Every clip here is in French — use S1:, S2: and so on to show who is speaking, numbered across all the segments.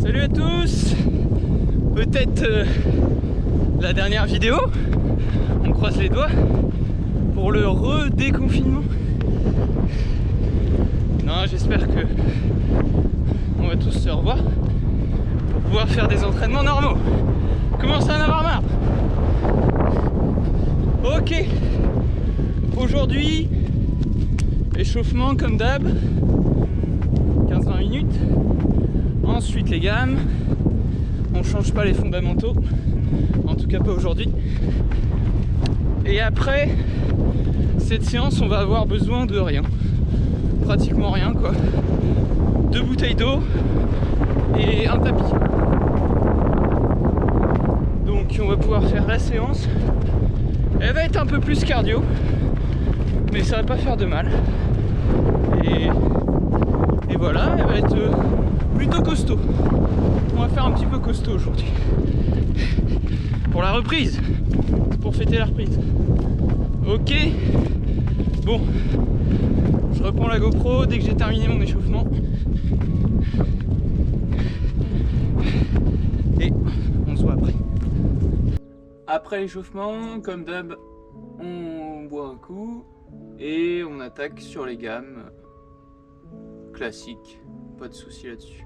S1: Salut à tous. Peut-être la dernière vidéo. On croise les doigts pour le redéconfinement. Non, j'espère que on va tous se revoir pour pouvoir faire des entraînements normaux. Commence à en avoir marre. Ok. Aujourd'hui, échauffement comme d'hab. 15-20 minutes. Ensuite les gammes. On change pas les fondamentaux. En tout cas pas aujourd'hui. Et après cette séance, on va avoir besoin de rien. Pratiquement rien quoi. 2 bouteilles d'eau et un tapis. Donc on va pouvoir faire la séance. Elle va être un peu plus cardio, mais ça va pas faire de mal. Et voilà, elle va être plutôt costaud. On va faire un petit peu costaud aujourd'hui. Pour la reprise. Pour fêter la reprise. Ok. Bon. Je reprends la GoPro dès que j'ai terminé mon échauffement. Et on se voit après. Après l'échauffement, comme d'hab, on boit un coup et on attaque sur les gammes. Classique, pas de souci là-dessus.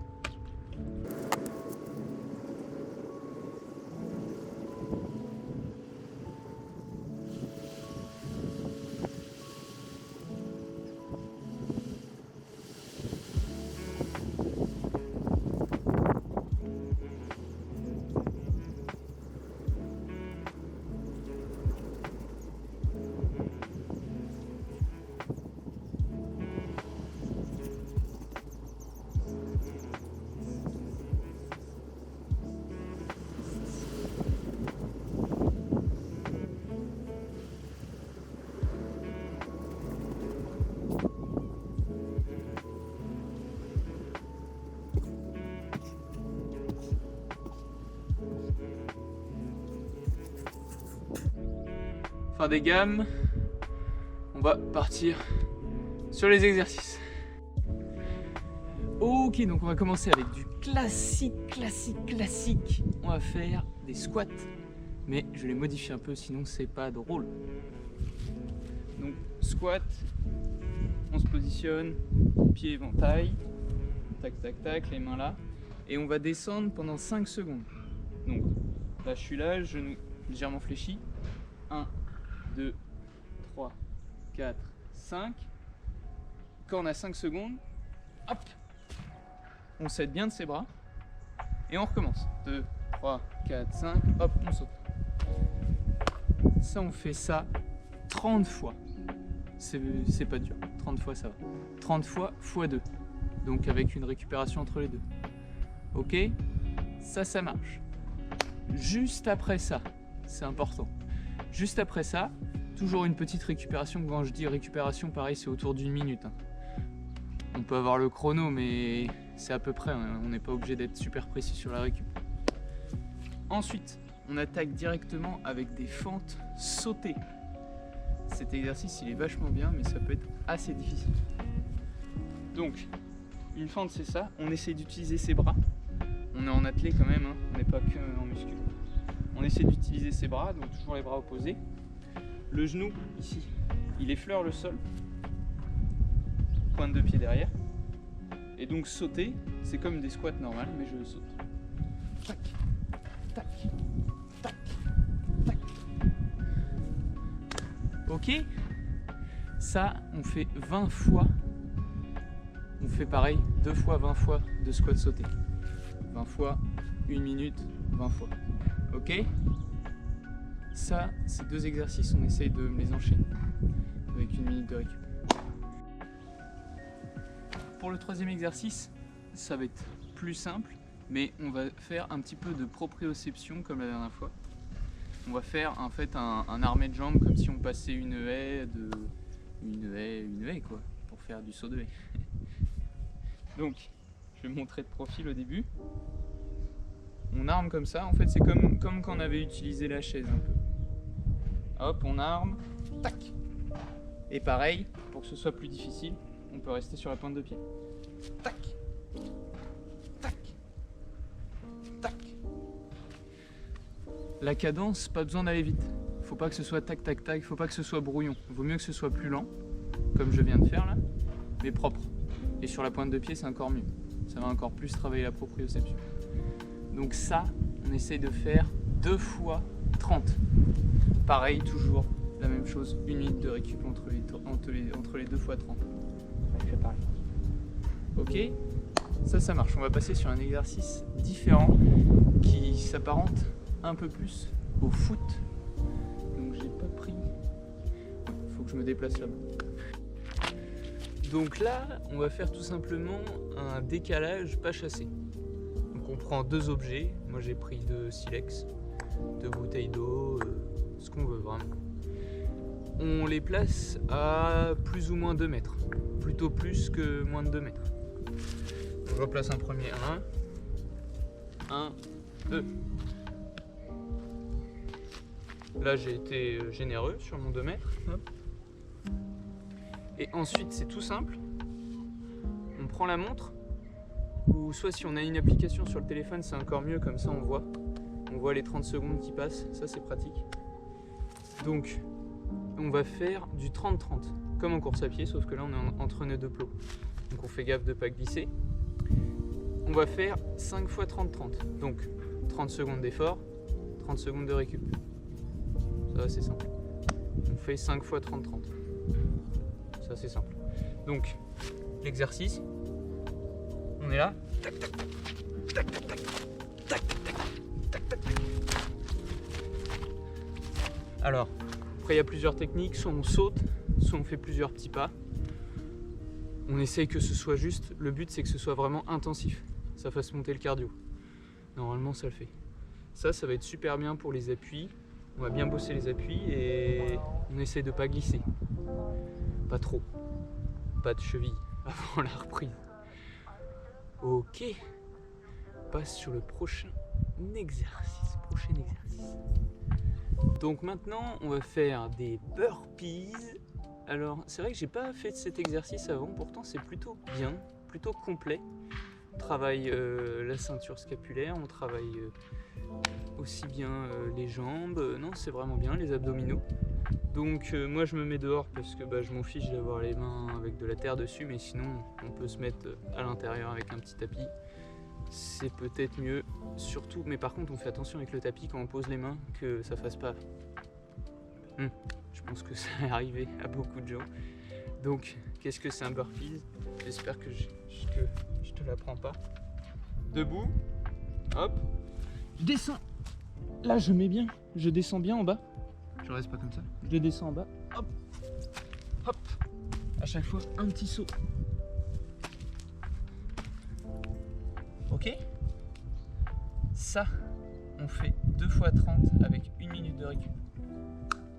S1: Fin des gammes, on va partir sur les exercices. Ok, donc on va commencer avec du classique. On va faire des squats, mais je les modifie un peu, sinon c'est pas drôle. Donc squat, on se positionne, pied éventail, tac, les mains là, et on va descendre pendant 5 secondes. Donc là je suis là, genou légèrement fléchi, 1, 2, 3, 4, 5. Quand on a 5 secondes, hop, on s'aide bien de ses bras et on recommence. 2, 3, 4, 5, hop, on saute. Ça, on fait ça 30 fois. C'est pas dur. 30 fois, ça va. 30 fois x 2. Donc avec une récupération entre les deux. Ok, ça marche. Juste après ça, c'est important. Juste après ça, toujours une petite récupération. Quand je dis récupération, pareil, c'est autour d'1 minute. On peut avoir le chrono, mais c'est à peu près. On n'est pas obligé d'être super précis sur la récup. Ensuite, on attaque directement avec des fentes sautées. Cet exercice, il est vachement bien, mais ça peut être assez difficile. Donc, une fente, c'est ça. On essaie d'utiliser ses bras. On est en athlé quand même, hein. On n'est pas que en muscu. On essaie d'utiliser ses bras, donc toujours les bras opposés. Le genou, ici, il effleure le sol. Pointe de pied derrière. Et donc sauter, c'est comme des squats normales, mais je saute. Tac, tac, tac, tac. Ok. Ça, on fait 20 fois. On fait pareil, 2 fois 20 fois de squat sauté. 20 fois, 1 minute, 20 fois. Ok? Ça, ces 2 exercices, on essaye de les enchaîner avec 1 minute de récup. Pour le 3e exercice, ça va être plus simple, mais on va faire un petit peu de proprioception comme la dernière fois. On va faire en fait un armé de jambes comme si on passait une haie quoi, pour faire du saut de haie. Donc, je vais montrer de profil au début. On arme comme ça, en fait c'est comme quand on avait utilisé la chaise un peu. Hop, on arme, tac. Et pareil, pour que ce soit plus difficile, on peut rester sur la pointe de pied. Tac, tac, La cadence, pas besoin d'aller vite. Faut pas que ce soit tac tac tac, faut pas que ce soit brouillon. Vaut mieux que ce soit plus lent, comme je viens de faire là, mais propre. Et sur la pointe de pied, c'est encore mieux. Ça va encore plus travailler la proprioception. Donc ça, on essaye de faire 2 fois 30. Pareil, toujours la même chose, 1 minute de récup entre les 2 fois 30. Je fais pareil. Ok, ça marche. On va passer sur un exercice différent qui s'apparente un peu plus au foot. Donc j'ai pas pris. Faut que je me déplace là-bas. Donc là, on va faire tout simplement un décalage pas chassé. Donc on prend 2 objets. Moi j'ai pris 2 silex, 2 bouteilles d'eau, ce qu'on veut vraiment. On les place à plus ou moins 2 mètres. Plutôt plus que moins de 2 mètres. Donc je replace un premier 1, 2. Là j'ai été généreux sur mon 2 mètres. Hop. Et ensuite c'est tout simple. On prend la montre, ou soit si on a une application sur le téléphone c'est encore mieux, comme ça on voit les 30 secondes qui passent, ça c'est pratique. Donc on va faire du 30-30, comme en course à pied, sauf que là on est entre nœuds de plot. Donc on fait gaffe de ne pas glisser. On va faire 5 fois 30-30, donc 30 secondes d'effort, 30 secondes de récup. Ça c'est simple. On fait 5 fois 30-30. Ça c'est simple. Donc l'exercice, on est là. Tac tac tac tac tac tac tac tac tac tac. Alors après il y a plusieurs techniques, soit on saute, soit on fait plusieurs petits pas. On essaye que ce soit juste, le but c'est que ce soit vraiment intensif, ça fasse monter le cardio. Normalement ça le fait. Ça va être super bien pour les appuis. On va bien bosser les appuis et on essaie de pas glisser. Pas trop. Pas de cheville avant la reprise. Ok. On passe sur le prochain exercice. Donc maintenant, on va faire des burpees. Alors, c'est vrai que j'ai pas fait cet exercice avant. Pourtant, c'est plutôt bien, plutôt complet. On travaille la ceinture scapulaire, on travaille aussi bien les jambes. Non, c'est vraiment bien, les abdominaux. Donc moi je me mets dehors parce que je m'en fiche d'avoir les mains avec de la terre dessus, mais sinon on peut se mettre à l'intérieur avec un petit tapis. C'est peut-être mieux, surtout, mais par contre on fait attention avec le tapis quand on pose les mains que ça fasse pas. Je pense que ça est arrivé à beaucoup de gens. Donc qu'est-ce que c'est un burpees? J'espère que je te l'apprends pas. Debout, hop, je descends. Là je mets bien, je descends bien en bas. Je reste pas comme ça. Je descends en bas. Hop, hop. À chaque fois, un petit saut. Ok. Ça, on fait 2 fois 30 avec 1 minute de récup.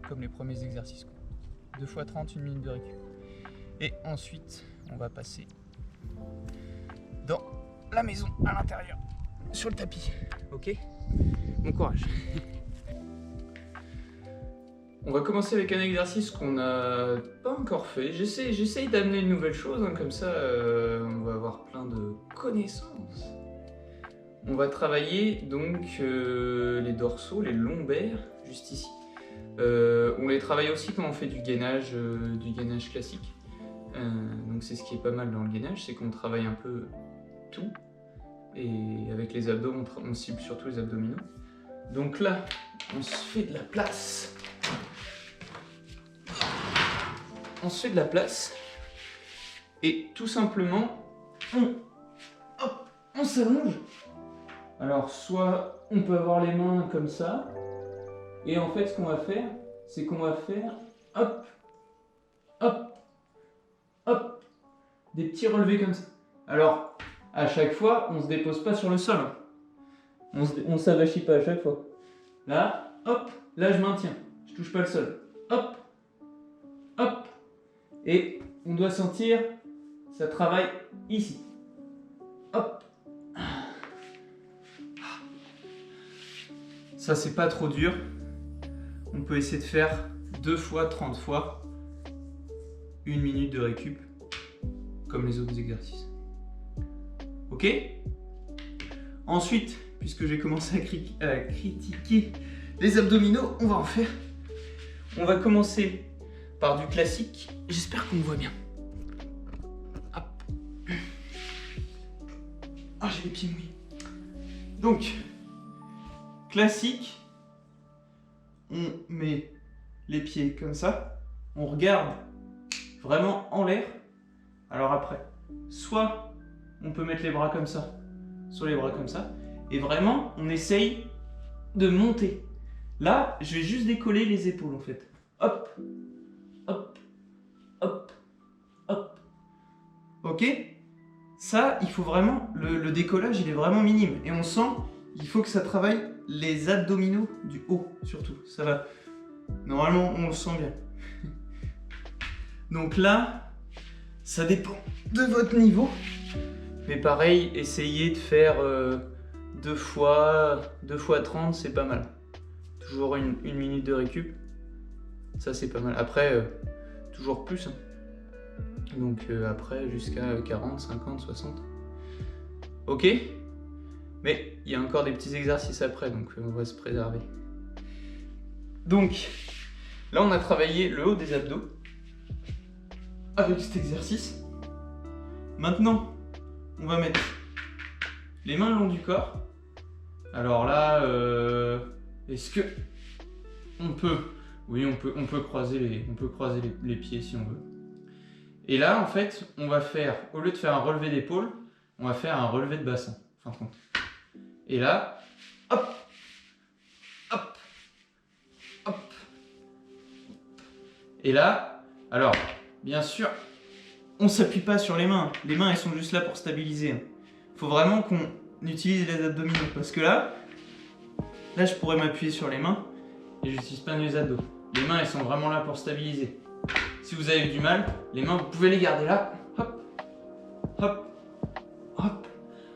S1: Comme les premiers exercices. 2 fois 30, 1 minute de récup. Et ensuite, on va passer dans la maison, à l'intérieur, sur le tapis. Ok. Bon courage. On va commencer avec un exercice qu'on n'a pas encore fait. J'essaye d'amener une nouvelle chose, hein, comme ça on va avoir plein de connaissances. On va travailler donc les dorsaux, les lombaires, juste ici. On les travaille aussi quand on fait du gainage classique. Donc c'est ce qui est pas mal dans le gainage, c'est qu'on travaille un peu tout. Et avec les abdos, on cible surtout les abdominaux. Donc là, on se fait de la place. On se fait de la place et tout simplement on s'allonge. Alors soit on peut avoir les mains comme ça et en fait ce qu'on va faire c'est qu'on va faire hop hop hop des petits relevés comme ça. Alors à chaque fois on se dépose pas sur le sol, on s'avachit pas à chaque fois. Là hop, là je maintiens, je touche pas le sol, hop hop. Et on doit sentir, ça travaille ici. Hop. Ça c'est pas trop dur. On peut essayer de faire 2 fois 30 fois 1 minute de récup, comme les autres exercices. Ok? Ensuite, puisque j'ai commencé à critiquer Les abdominaux, on va en faire. On va commencer par du classique. J'espère qu'on me voit bien. Hop. Ah, j'ai les pieds mouillés. Donc, classique. On met les pieds comme ça. On regarde vraiment en l'air. Alors après, soit on peut mettre les bras comme ça, soit les bras comme ça. Et vraiment, on essaye de monter. Là, je vais juste décoller les épaules en fait. Hop, hop, hop, hop. Ok? Ça, il faut vraiment, le décollage, il est vraiment minime. Et on sent, il faut que ça travaille les abdominaux du haut, surtout. Ça va. Normalement, on le sent bien. Donc là, ça dépend de votre niveau. Mais pareil, essayez de faire 2 fois 30, c'est pas mal. Toujours une minute de récup. Ça, c'est pas mal. Après, toujours plus. Hein. Donc après, jusqu'à 40, 50, 60. Ok? Mais il y a encore des petits exercices après, donc on va se préserver. Donc, là, on a travaillé le haut des abdos avec cet exercice. Maintenant, on va mettre les mains le long du corps. Alors là, est-ce que on peut... Oui, on peut croiser les pieds si on veut. Et là, en fait, on va faire, au lieu de faire un relevé d'épaule, on va faire un relevé de bassin, fin de compte. Et là, hop, hop, hop. Et là, alors, bien sûr, on s'appuie pas sur les mains. Les mains, elles sont juste là pour stabiliser. Il faut vraiment qu'on utilise les abdominaux. Parce que là, je pourrais m'appuyer sur les mains et j'utilise pas mes abdos. Les mains, elles sont vraiment là pour stabiliser. Si vous avez du mal, les mains, vous pouvez les garder là. Hop, hop, hop.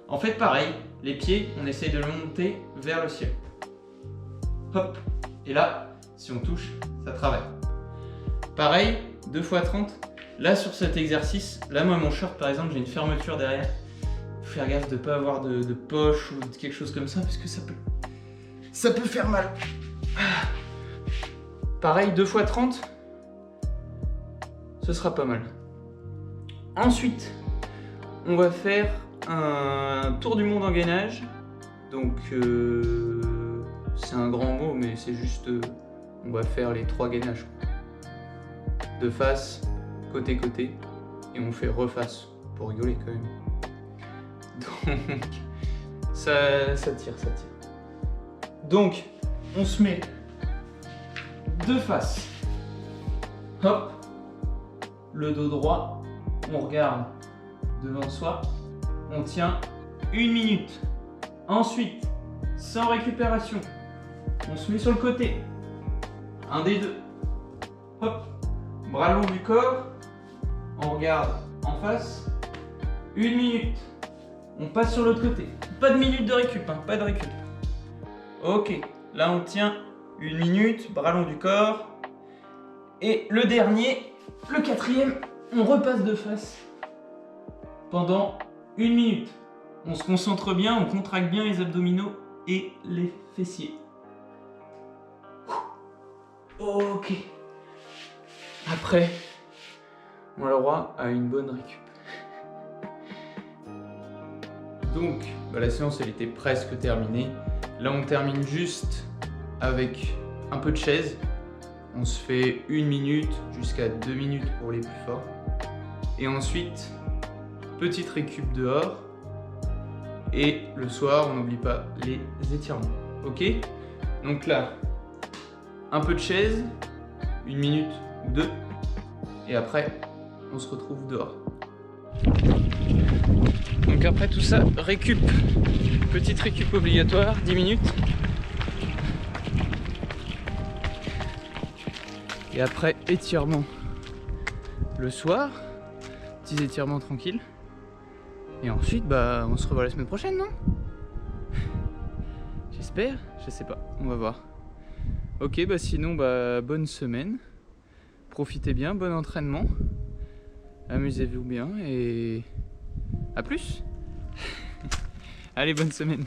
S1: En fait, pareil, les pieds, on essaye de les monter vers le ciel. Hop. Et là, si on touche, ça travaille. Pareil, 2 fois 30. Là, sur cet exercice, là, moi, mon short, par exemple, j'ai une fermeture derrière. Faut faire gaffe de ne pas avoir de poche ou de quelque chose comme ça, parce que ça peut faire mal. Pareil, 2 fois 30. Ce sera pas mal. Ensuite, on va faire un tour du monde en gainage. Donc, c'est un grand mot, mais c'est juste... on va faire les 3 gainages. De face, côté-côté, et on fait reface, pour rigoler quand même. Donc, ça tire. Donc, on se met de face. Hop. Le dos droit, on regarde devant soi, on tient 1 minute. Ensuite, sans récupération, on se met sur le côté. Un des deux. Hop, bras long du corps, on regarde en face, 1 minute. On passe sur l'autre côté. Pas de minute de récup, hein, pas de récup. Ok, là on tient 1 minute, bras long du corps. Et le dernier, le 4e, on repasse de face pendant 1 minute. On se concentre bien, on contracte bien les abdominaux et les fessiers. Ok. Après, on a le droit à une bonne récup. Donc, la séance elle était presque terminée. Là, on termine juste avec un peu de chaise. On se fait 1 minute jusqu'à 2 minutes pour les plus forts. Et ensuite, petite récup dehors. Et le soir, on n'oublie pas les étirements. Ok? Donc là, un peu de chaise, 1 minute ou 2. Et après, on se retrouve dehors. Donc après tout ça, récup. Petite récup obligatoire, 10 minutes. Et après, étirement le soir. Petits étirements tranquilles. Et ensuite, on se revoit la semaine prochaine, non? J'espère, je sais pas, on va voir. Ok, sinon, bonne semaine. Profitez bien, bon entraînement. Amusez-vous bien et à plus. Allez, bonne semaine.